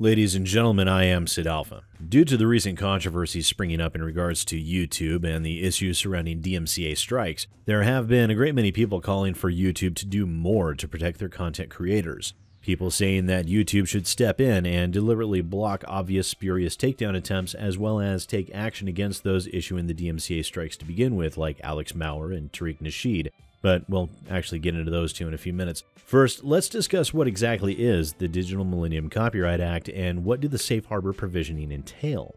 Ladies and gentlemen, I am Sid Alpha. Due to the recent controversies springing up in regards to YouTube and the issues surrounding DMCA strikes, there have been a great many people calling for YouTube to do more to protect their content creators. People saying that YouTube should step in and deliberately block obvious spurious takedown attempts, as well as take action against those issuing the DMCA strikes to begin with, like Alex Maurer and Tariq Nasheed. But we'll actually get into those two in a few minutes. First, let's discuss what exactly is the Digital Millennium Copyright Act and what do the safe harbor provisioning entail.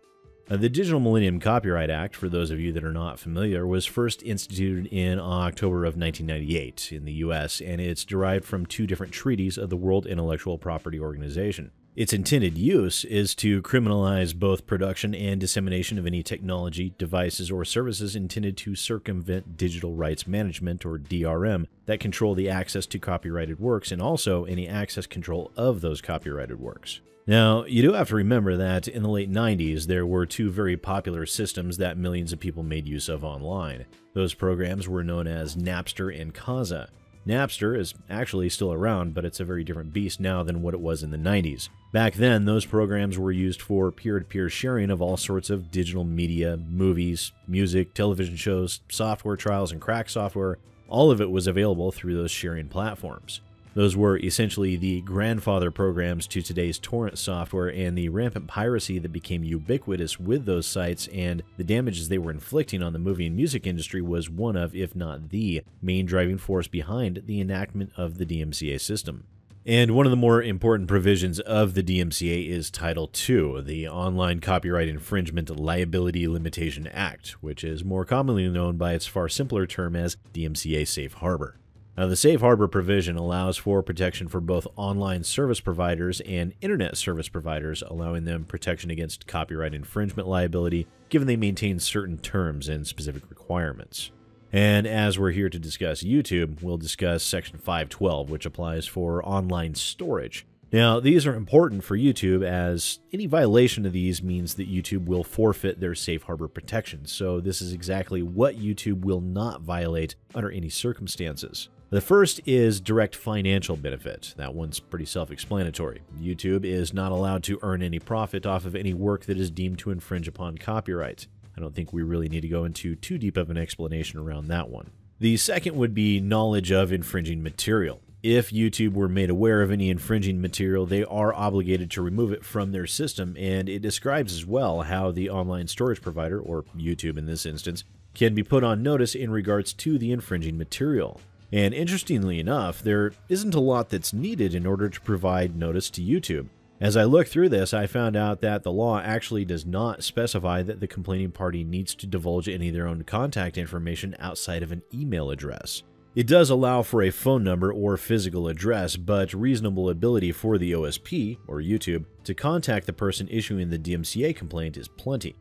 The Digital Millennium Copyright Act, for those of you that are not familiar, was first instituted in October of 1998 in the US, and it's derived from two different treaties of the World Intellectual Property Organization. Its intended use is to criminalize both production and dissemination of any technology, devices, or services intended to circumvent digital rights management, or DRM, that control the access to copyrighted works and also any access control of those copyrighted works. Now, you do have to remember that in the late 90s, there were two very popular systems that millions of people made use of online. Those programs were known as Napster and Kazaa. Napster is actually still around, but it's a very different beast now than what it was in the 90s. Back then, those programs were used for peer-to-peer sharing of all sorts of digital media, movies, music, television shows, software trials, and crack software. All of it was available through those sharing platforms. Those were essentially the grandfather programs to today's torrent software, and the rampant piracy that became ubiquitous with those sites and the damages they were inflicting on the movie and music industry was one of, if not the, main driving force behind the enactment of the DMCA system. And one of the more important provisions of the DMCA is Title II, the Online Copyright Infringement Liability Limitation Act, which is more commonly known by its far simpler term as DMCA Safe Harbor. Now, the Safe Harbor provision allows for protection for both online service providers and internet service providers, allowing them protection against copyright infringement liability, given they maintain certain terms and specific requirements. And as we're here to discuss YouTube, we'll discuss Section 512, which applies for online storage. Now, these are important for YouTube as any violation of these means that YouTube will forfeit their safe harbor protections. So this is exactly what YouTube will not violate under any circumstances. The first is direct financial benefit. That one's pretty self-explanatory. YouTube is not allowed to earn any profit off of any work that is deemed to infringe upon copyright. I don't think we really need to go into too deep of an explanation around that one. The second would be knowledge of infringing material. If YouTube were made aware of any infringing material, they are obligated to remove it from their system, and it describes as well how the online storage provider, or YouTube in this instance, can be put on notice in regards to the infringing material. And interestingly enough, there isn't a lot that's needed in order to provide notice to YouTube. As I looked through this, I found out that the law actually does not specify that the complaining party needs to divulge any of their own contact information outside of an email address. It does allow for a phone number or physical address, but reasonable ability for the OSP, or YouTube, to contact the person issuing the DMCA complaint is plenty.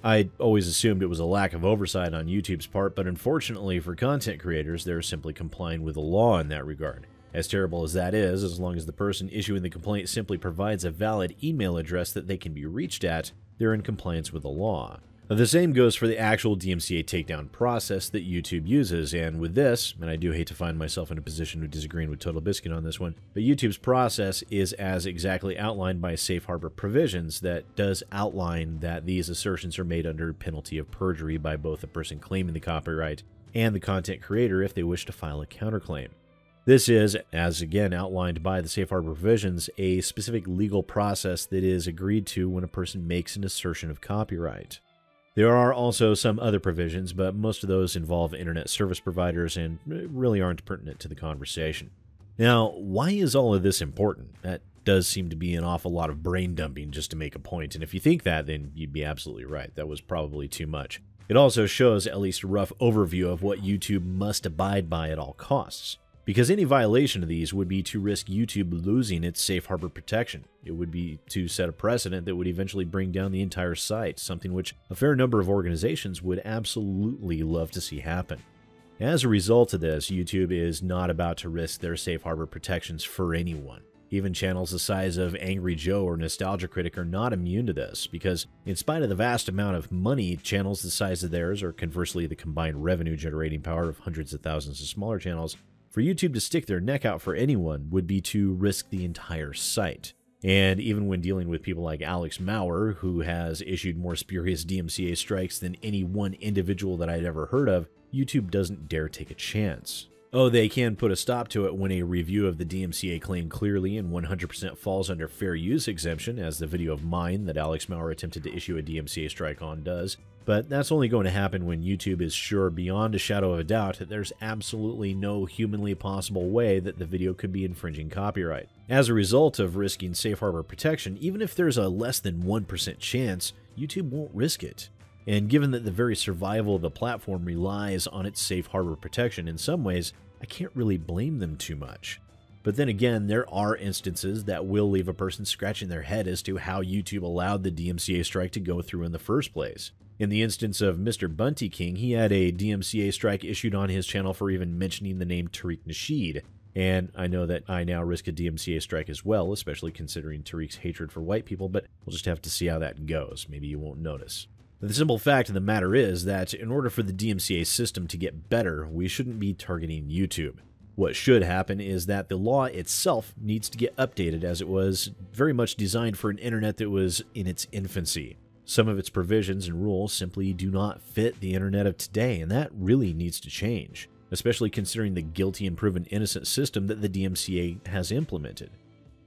I always assumed it was a lack of oversight on YouTube's part, but unfortunately for content creators, they're simply complying with the law in that regard. As terrible as that is, as long as the person issuing the complaint simply provides a valid email address that they can be reached at, they're in compliance with the law. The same goes for the actual DMCA takedown process that YouTube uses, and with this, and I do hate to find myself in a position of disagreeing with Total Biscuit on this one, but YouTube's process is as exactly outlined by safe harbor provisions that does outline that these assertions are made under penalty of perjury by both the person claiming the copyright and the content creator if they wish to file a counterclaim. This is, as again outlined by the safe harbor provisions, a specific legal process that is agreed to when a person makes an assertion of copyright. There are also some other provisions, but most of those involve internet service providers and really aren't pertinent to the conversation. Now, why is all of this important? That does seem to be an awful lot of brain dumping just to make a point, and if you think that, then you'd be absolutely right. That was probably too much. It also shows at least a rough overview of what YouTube must abide by at all costs. Because any violation of these would be to risk YouTube losing its safe harbor protection. It would be to set a precedent that would eventually bring down the entire site, something which a fair number of organizations would absolutely love to see happen. As a result of this, YouTube is not about to risk their safe harbor protections for anyone. Even channels the size of Angry Joe or Nostalgia Critic are not immune to this, because in spite of the vast amount of money channels the size of theirs, or conversely the combined revenue generating power of hundreds of thousands of smaller channels, for YouTube to stick their neck out for anyone would be to risk the entire site. And even when dealing with people like Alex Maurer, who has issued more spurious DMCA strikes than any one individual that I'd ever heard of, YouTube doesn't dare take a chance. Oh, they can put a stop to it when a review of the DMCA claim clearly and 100% falls under fair use exemption, as the video of mine that Alex Maurer attempted to issue a DMCA strike on does. But that's only going to happen when YouTube is sure beyond a shadow of a doubt that there's absolutely no humanly possible way that the video could be infringing copyright. As a result of risking safe harbor protection, even if there's a less than 1% chance, YouTube won't risk it. And given that the very survival of the platform relies on its safe harbor protection in some ways, I can't really blame them too much. But then again, there are instances that will leave a person scratching their head as to how YouTube allowed the DMCA strike to go through in the first place. In the instance of Mr. Bunty King, he had a DMCA strike issued on his channel for even mentioning the name Tariq Nasheed. And I know that I now risk a DMCA strike as well, especially considering Tariq's hatred for white people, but we'll just have to see how that goes. Maybe you won't notice. The simple fact of the matter is that in order for the DMCA system to get better, we shouldn't be targeting YouTube. What should happen is that the law itself needs to get updated, as it was very much designed for an internet that was in its infancy. Some of its provisions and rules simply do not fit the internet of today, and that really needs to change, especially considering the guilty and proven innocent system that the DMCA has implemented.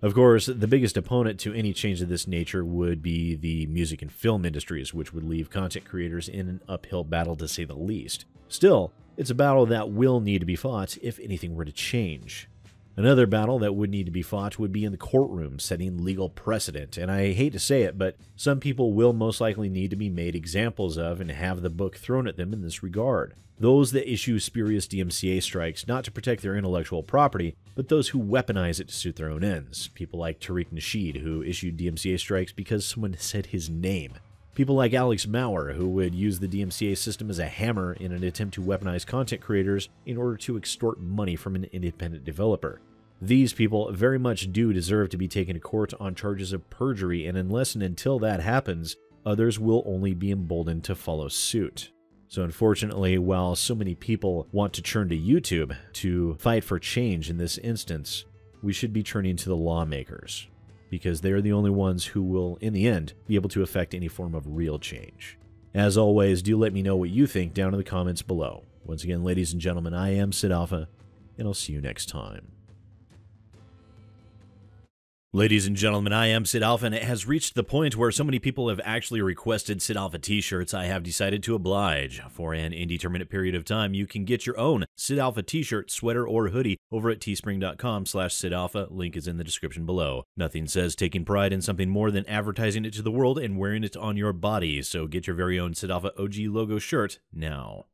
Of course, the biggest opponent to any change of this nature would be the music and film industries, which would leave content creators in an uphill battle to say the least. Still, it's a battle that will need to be fought if anything were to change. Another battle that would need to be fought would be in the courtroom, setting legal precedent, and I hate to say it, but some people will most likely need to be made examples of and have the book thrown at them in this regard. Those that issue spurious DMCA strikes not to protect their intellectual property, but those who weaponize it to suit their own ends. People like Tariq Nasheed, who issued DMCA strikes because someone said his name. People like Alex Maurer, who would use the DMCA system as a hammer in an attempt to weaponize content creators in order to extort money from an independent developer. These people very much do deserve to be taken to court on charges of perjury, and unless and until that happens, others will only be emboldened to follow suit. So unfortunately, while so many people want to turn to YouTube to fight for change in this instance, we should be turning to the lawmakers, because they are the only ones who will, in the end, be able to affect any form of real change. As always, do let me know what you think down in the comments below. Once again, ladies and gentlemen, I am Sid Alpha, and I'll see you next time. Ladies and gentlemen, I am Sid Alpha, and it has reached the point where so many people have actually requested Sid Alpha t-shirts, I have decided to oblige. For an indeterminate period of time, you can get your own Sid Alpha t-shirt, sweater, or hoodie over at teespring.com/SidAlpha. Link is in the description below. Nothing says taking pride in something more than advertising it to the world and wearing it on your body, so get your very own Sid Alpha OG logo shirt now.